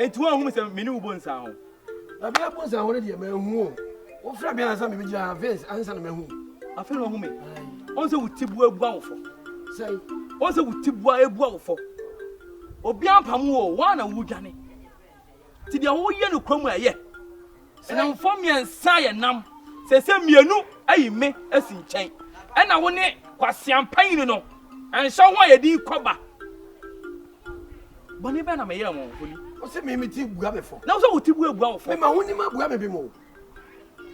enti wo hu me se me ni wo bonsa ho na be bonsa ho ne de me hu wo fra me ansa me gya fence ansa na me hu afa no hu me on se wutibu abu awofo say on se wutibu abu awofo obi ampam wo wa na wo dwane ti de wo ye no kwamu aye na mfo miensa ye nam se mienu ayi me asi nchen na wo ne kwasiampan no enhye ho ye din koba boni be na me ye mo holi o se me ti bua me fo na wo se wutibu abu awofo me ma hu ni ma bua me bi mo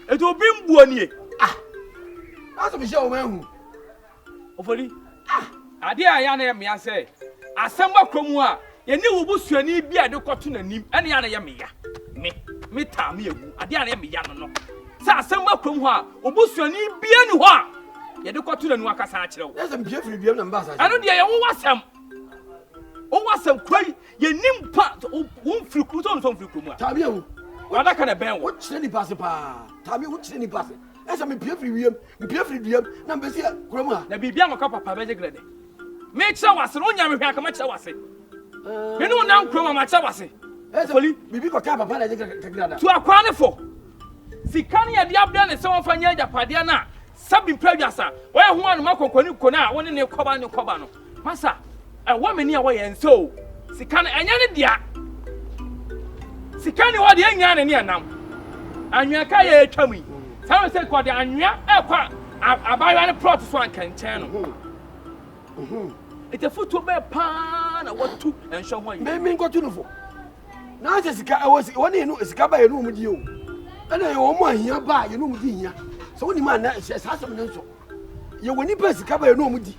eto obi mbuo nie aso me sha o ma hu ofoli ade aya na me ase asamba kromu a ye ni wo busuani bi ade koto nanim ene ya na ye me ya me ta me egu ade aya na me ya no sa asamba kromu a obusuani bi ani ho a ye de koto nanu akasa a kire wo yes am pie free biam na mbasa anu de ye wo wasam kwai ye nim pa wo free kru so free kru mu a tabi hu wada ka na ben wo chire ni passe pa tabi wo chire ni passe yes am pie free biam na mbesi kromu a na bibia ngoka papa beje grede me kire wase no nya me hwe aka ma kire wase me no na nkro ma kire wase Foli bibi ko ka papa na je kagrada to akwa ne fo sikani ya dia bra ne se won fanya japade na sabi mpradwasa wo ye ho anu makokoni kona wo ne koba no masa wo me ne ya wo ye nso sikani enya ne dia sikani wo de enya ne anam anwa ka ye atwam yi sabe se ko de anwa ekwa abayo ne plot so ankanchen no ite futu be pa na watu enhwe ho yi me nkotu no fo na se sika awasi woni no sika ba ye no mu di o ana ye wo mu ahia ba ye no mu di hia so woni ma na sa asem ne nso ye woni pa sika ba ye no mu di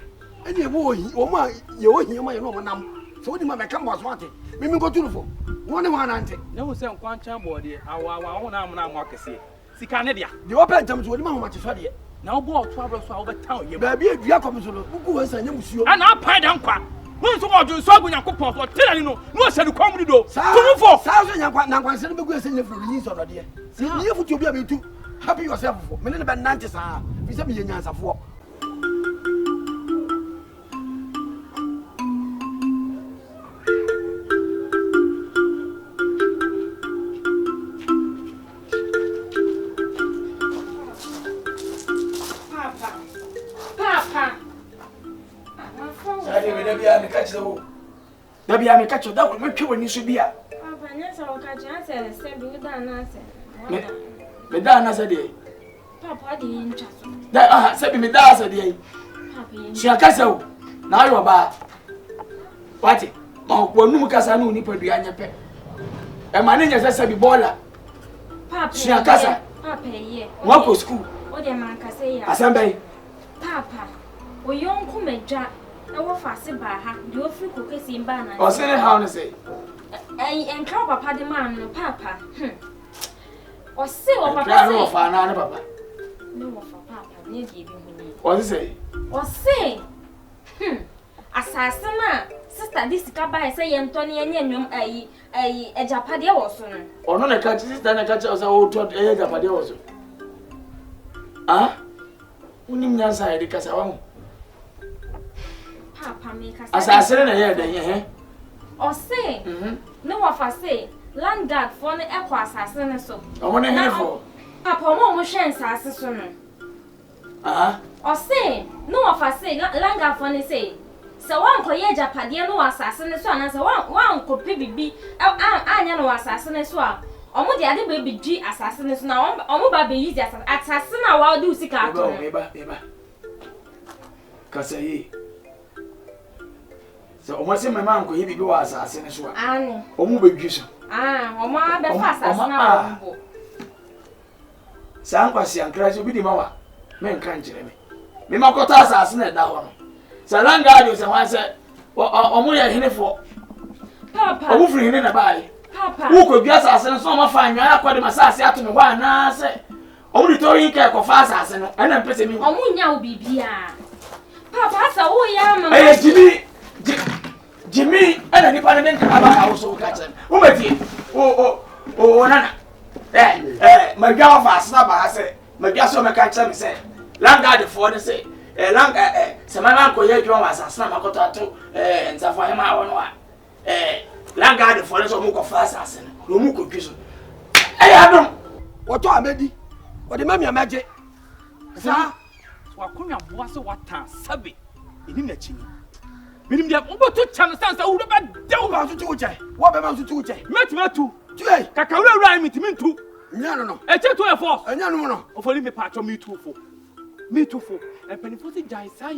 ene wo mu ye wo hia ma ye no mu nam so woni ma me kan boso ate me nkotu no fo woni wa na ante na wo se nkwanchan bode awa ho na amna amwa kese sika ne dia de wo pa ntam so woni ma ho ma te so de na wo bo to abro so a wo betan ye ba bi adua kom so no buku wo sanya musuo ana pa da nkwa mun so ojo so agunya kopon so tela no no se de kwamudi do tumufo sa so nya nkwa se no begu ese nya furu yin so no de se ni efutu obi a me tu happy yourself for me ne be nante sa fi se me ye nyansafo Dabi ya me kacho da ko me twe woni so bia papa nya sa o kacho ase se bi da na ase me da na se de papa di ncha so da se bi me da ase de papa yin shi akasa o na ayo ba wati ma ko num kasa no ni padua anya pe e ma ne nya se bi bola papa shi akasa papa ye wa ko school o de man kasa ya asambe papa o yonku medwa na wo fa se ba ha de ofri kokesi mba na o se ne how ne say enka papa de man no papa o se o papa say o fa na ne papa no wo fa papa ne di bi huni o se o se asase na sister this ka ba se ye nto ne ye nwom ejapade wo so no ono ne ka sister ne ka cha o se o to ejapade wo so unim nyansa ye kasa wa papa me kasa asasere na ye den ye o se no wo fa se land guard for ne ekwa asase ne so o mo ne he fo papa mo hwen asase so no o se no wo fa se land guard for ne se se wan ko ye japade no asase ne so ana se wan ko pe bibi anya no asase ne so a omo de ade be bidwi asase ne so na omo ba be use asase na wa de usika ato eba kasa yi so omo se mama nko ye bibi wa asase ne so a ani omo be dwi so omo be fa asase na omo sa nkwasi ankra so bi di mawa me nka nkire me makota asase na da ho no salanga ade se wan se omo ye henefo papa omo firi hene na bae papa wo ko dua asase no so ma fa anwa akwade masase ato me wa na se omo di to yi ka ko fa asase no ana mpese mi omo nya obibia papa sa wo ya mama Jimmy ana ni pa na nka aba ka wo so ka chen wo mati o nana magwa fa asna ba se magwa so me ka chen me se langa de fo ne se langa se mama ko ye dwo asase na makoto ato nsafo he ma wo no a Langard for us or fast assassin. No more confusion. I don't. What I made? What the mammy magic? Sir, so I come up was what time, Sabi, in the chin. Meaning they have over 2 channels, I would have dealt with to Jay. What about to do, Jay? Met me too. Jay, Kakao rhyme it me too. No, I tell to a force, and no, of only me patch on me too for. Me too for. And penny for the Jai, Jai,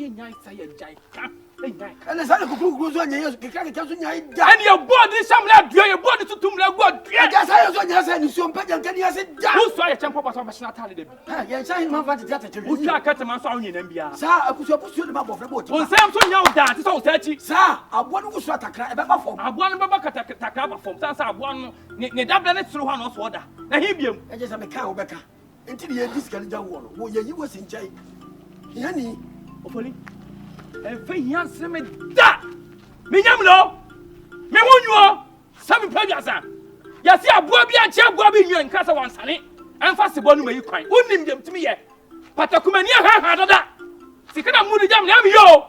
and the son of who goes on your and your body, some lad, your body to tomb like what? Yes, I was on your side, so better than you said, who's why a temple was on my snatter? Yes, I am not that. Who's that cut my phone in MBA? Sir, I put your pursuit about the boat. Well, Samson, now that is all 30. Sir, I want to shut a crack about form. I want to Takaba from Sansa one, near Dublin through one of water. Now, him, I just have a cow backer until you discount the wall. Well, you was in jail. Yanni, hopefully. And for answer me that Minyamlo, me won you 7 pages. Yes, ya Bobby and Chia Bobby, you and Casa one sunny, and fast the bone where you cry. Wouldn't him to me yet. Patakumania had that. Sikana Mudijam Yamio.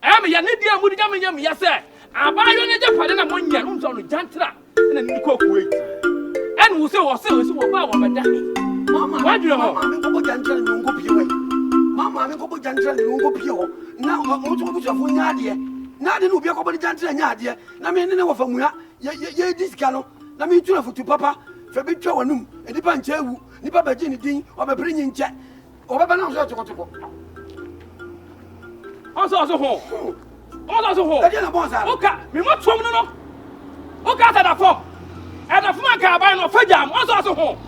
I'm a Yanidia Mudijam Yam, yes, sir. I buy you in Japan and 1 year rooms on the Jantra and a new cook wait. And who so about one Mamma, why do you know? I'm going to go away. Mamma, I'm going to go pure. Now, I'm going to go for Nadia. Nadia will be a couple of Jantra Nadia. I mean, never from where this canoe. I mean, to Papa, Fabio and the Pancho, the Papa Jenny Ding, or a bringing chat, or a banana to go. Also, home. Also, home. Okay, we want to know. Okay, at a form. And a flanker by no fajam, also home.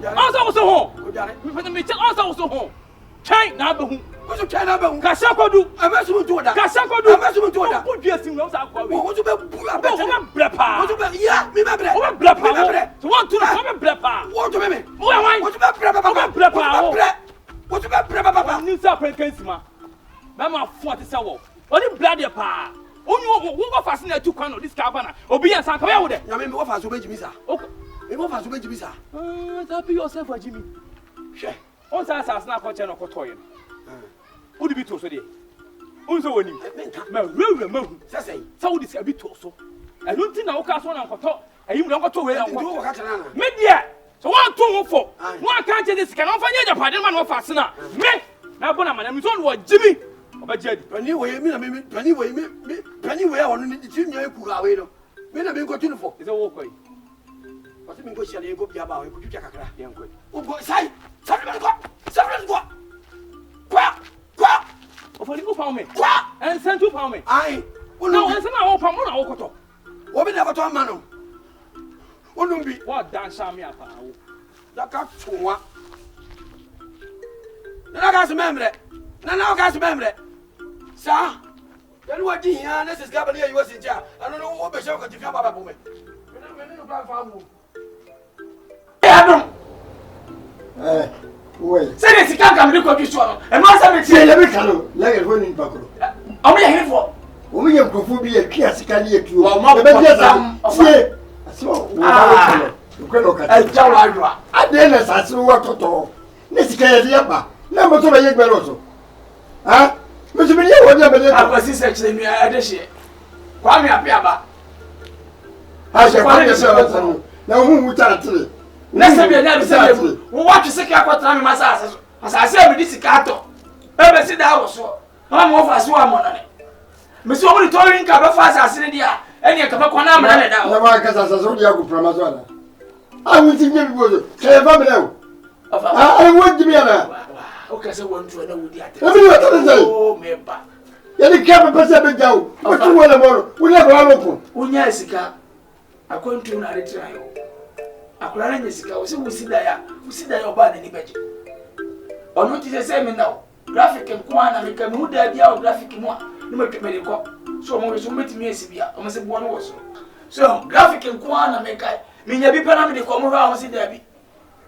Also home. Also home. Chai Nabu. What's a China? Casako do. I must do that. Casako do. I must do that. Put your things out. What about Brapa? Yeah, me, my bread. What Brapa? Want to have a Brapa? What to me? What about Brapa? What about Brapa? New South African. Mamma, 47. What in bloody pa? Oh, you won't fascinate to Kano, this cabana, or be a Sanka with it. I mean, what has to make Misa? Okay, what has to make Misa? Help yourself, Jimmy. Share. Once I saw Snap or Channel Cotoyan. Would it be too today? Also, when you remember, so this a bit also. I don't think I'll cast one on Cotot, and you don't go to where I want to. Media! So 1, 2, 4. Why can't you this cannot find your pardon man of Fascina? Me! Now, Bonamon, I'm told what Jimmy. But Jed, anyway, on the junior Kugaway. When I've been continuing for is a walkway. What's the question you go about? Could you check a young quick? Oh, go side. Somebody go. Quack. Of a little pound me. Quack. And send 2 pound me. I will know. And send our pound on our cotton. What will never to a man? Wouldn't be what dance me up. That got to what? Then I got to remember it. Now I got to remember it. Sir, then what did he and this is Gabriel was in jail? I don't know what the show got to come up with. Wait. Say this, you can't come to the show. And once I say, let me tell like a running buckle. I'm here for. We have to be a classic idea to our mother. So, I tell you, I didn't ask you what to talk. This guy is Yaba. Never to make Beloso. Ah, Mr. Million, I was actually me. I did shit. Kwame Apiaba. I shall find yourself. Now, who would tell you? Next time you never say, what to say, what time massage. As I said, with this cato. Ever see that also. I'm off as one money. Miss Only told him, Cabba fast as India, and you come up on Amana. I will think you would say, I want to be a okay, so one to know the other. Oh, me back. You can't pass down. What you want about? We never open. Unyasika. I couldn't tune at a trial. I couldn't Jessica. We see that you're bad any better. Or not is the same now. Graphic and Kwana make a mood idea of graphic more. You make a medical. So, more so meet me as Sibia. Almost one was so. Graphic and Kwana make I mean, you be Panama, come around, see Debbie.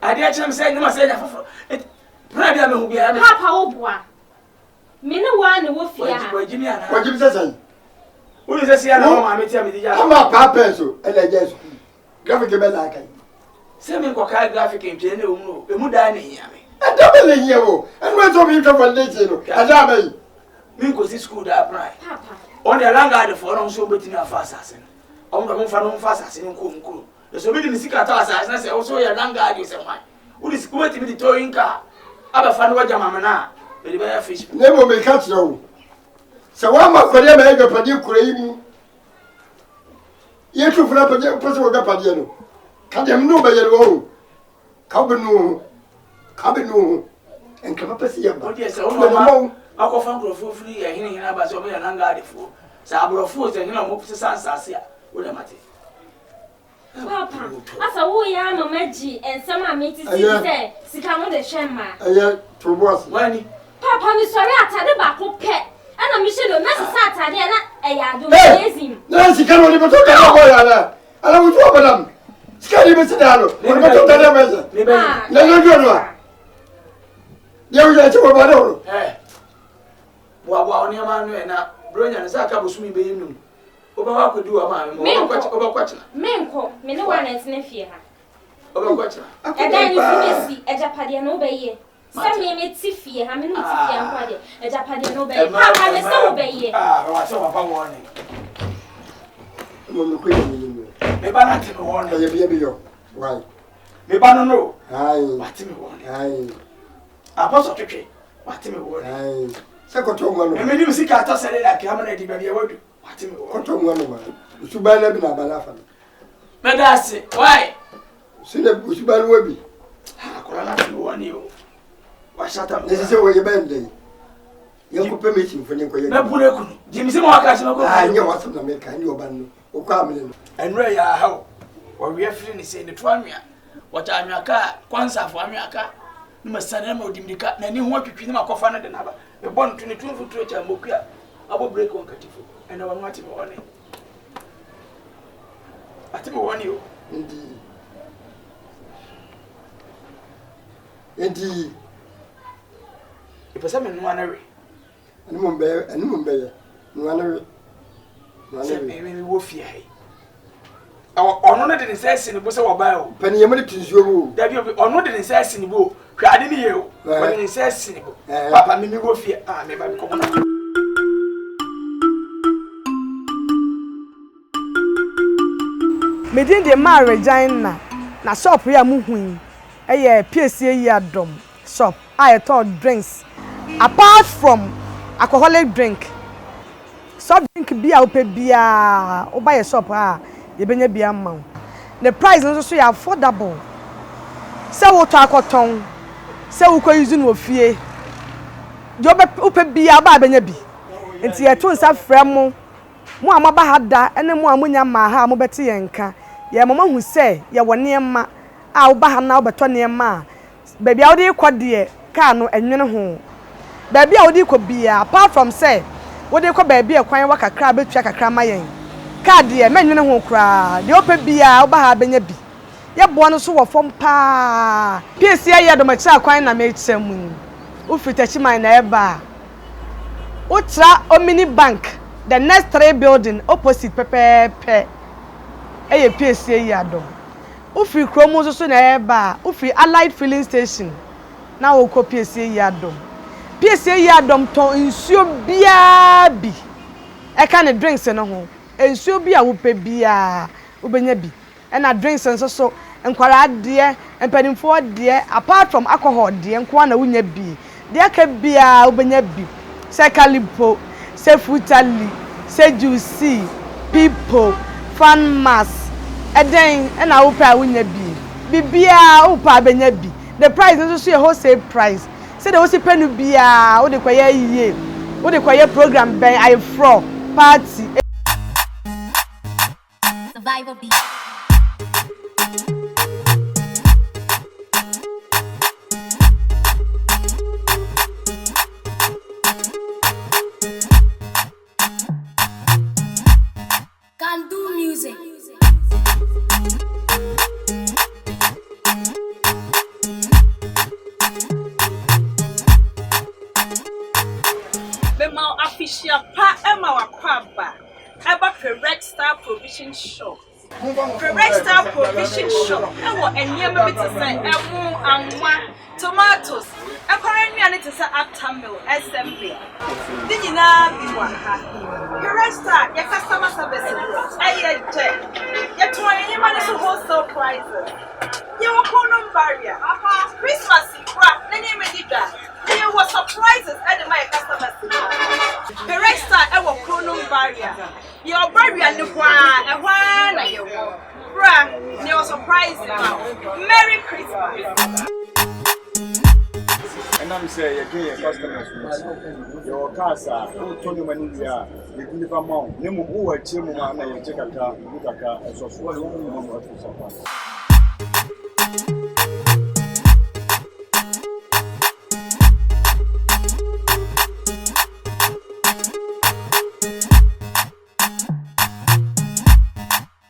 I did actually say, you must say that. Papa Obwa. Me no one will fear. What you say? Who is a I'm a papa, so, and I just graphic a bed. Send me graphic in general, the Mudani. I don't believe you, and what's over you from Latin? As I mean, Minko is school that bright. On the Langard for so between our fast assassin. I'm from fast in Kunku. So we didn't see Catas as I say, also a young guy is a man. Who is going to be the towing car? I'm a fan of Jamamana, the bear fish. Never may catch no. So one more for them, I got a new cream. Yet to flap a person of Padiano. Can them know by your own? Cabano, and come up as a but yes, I'll go from free and hearing about so many young guy for. Sabro food and you know, most of Sansasia with a mate. Papa, as a woo yam of Maggie and some are made to say, Sicamo de Shema. To was when Papa, Miss Sorata, the back of pet, and a mission of Mrs. Saturday, and I do amazing. Nancy cannot even talk about I will talk about them. Scary Mr. Dano, what about the other? No. There was a trouble. Eh, well, near man, Brilliant as I can swim being noon. Over could do a man over question. Menko, me no one is nephew. Over question. And then you see a Japadian obey. Some may Tiffy, how many Tiffy a Japadian obey. How may some obey? Ah, I saw a warning. Maybe not warn a baby. Why? Maybe no. Aye, what me warning. Apostle Tricky, what me warning. Secretary, I mean, you see, Cata said that Cameron did be a word. What him, control 1 woman. To buy them in a balafan. But that's it. Why? See the Bushban will be. I could not warn you. Why shut up? This is a way you bend day. You could permission for you. Jimmy Simon, I know what's on America and your band or coming. And Ray, how? Or we are feeling saying the Tramia. What I'm your car, Kwanza for America. You must send them with the cat, and you want to treat them a coffin and another. A bond 22 foot to a mokia. I will break on Catifu, and I will want him warning. I think I warn you. Indeed. If a salmon one away, and Mumbai, one maybe wolf ye. Our honor didn't say in the bush of bio. Penny a minute is your there be honor didn't say in the book. I didn't hear when it says Papa, maybe wolf here. Ah, maybe I'm coming. Medin de marriage na shop ya muhun eh PSA ya dom shop I thought drinks apart from alcoholic drink soft drink bia ope bia o buy shop ye benya bia ma the price no so ya affordable se wo to akoton se wo ko use no fie jo be ope bia ba benya bi enti ye to nsa frɛ mo amaba hada ene mo amunya ma ha mo beti yenka ye mama hu se ye wone ma a wo ba ha na wo beto ne ma baby a wo de kode ka no enwene ho baby a wo de kɔ bia apart from say wo de kɔ baby e kwan wa kakra betua kakra ma yen ka de ma enwene ho kra de ope bia wo ba ha benya bi ye bo no so wo fom pa PSA ye do ma kira kwan na me kyemu wo fitachi man na eba wo tra Omni Bank. The next 3 building opposite Pepe eye PSA yadom. Ufi kromo so na eba, ufi Allied filling station. Na wo ko PSA yadom. PSA yadom ton nsuo bia bi. E ka ne drinks no ho. Nsuo bia wo pe bia, wo benya bi. E na drinks so enkwara de, empanimfo de, apart from alcohol de, nkwa na wunya bi. De ka bia wo benya bi. Se kalipo say frutally, say juicy, people, fan mass, and then and I will pay winner be. Bibia, upa benya bi. The price is also a wholesale price. Say the wholesale penny bia, what the choir ye, what the choir program by I fro party. Survival beat. Provision shop. Provision shop. And what and near me to say, tomatoes, Apparently, I need to set up Tamil assembly. Did you know before? Your restaurant, your customer service, you're trying your money to wholesale prices. You were corner barrier. Christmas, then you made it that. There were surprises at my customers. The restaurant, I was corner barrier. Your barrier, and one, you were. Bruh, you're surprising. Merry Christmas. And I'm saying, again, customers, your cars are 20 money. You can live among them who are children and take a car, look at a car, and so forth.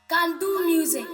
Can do music.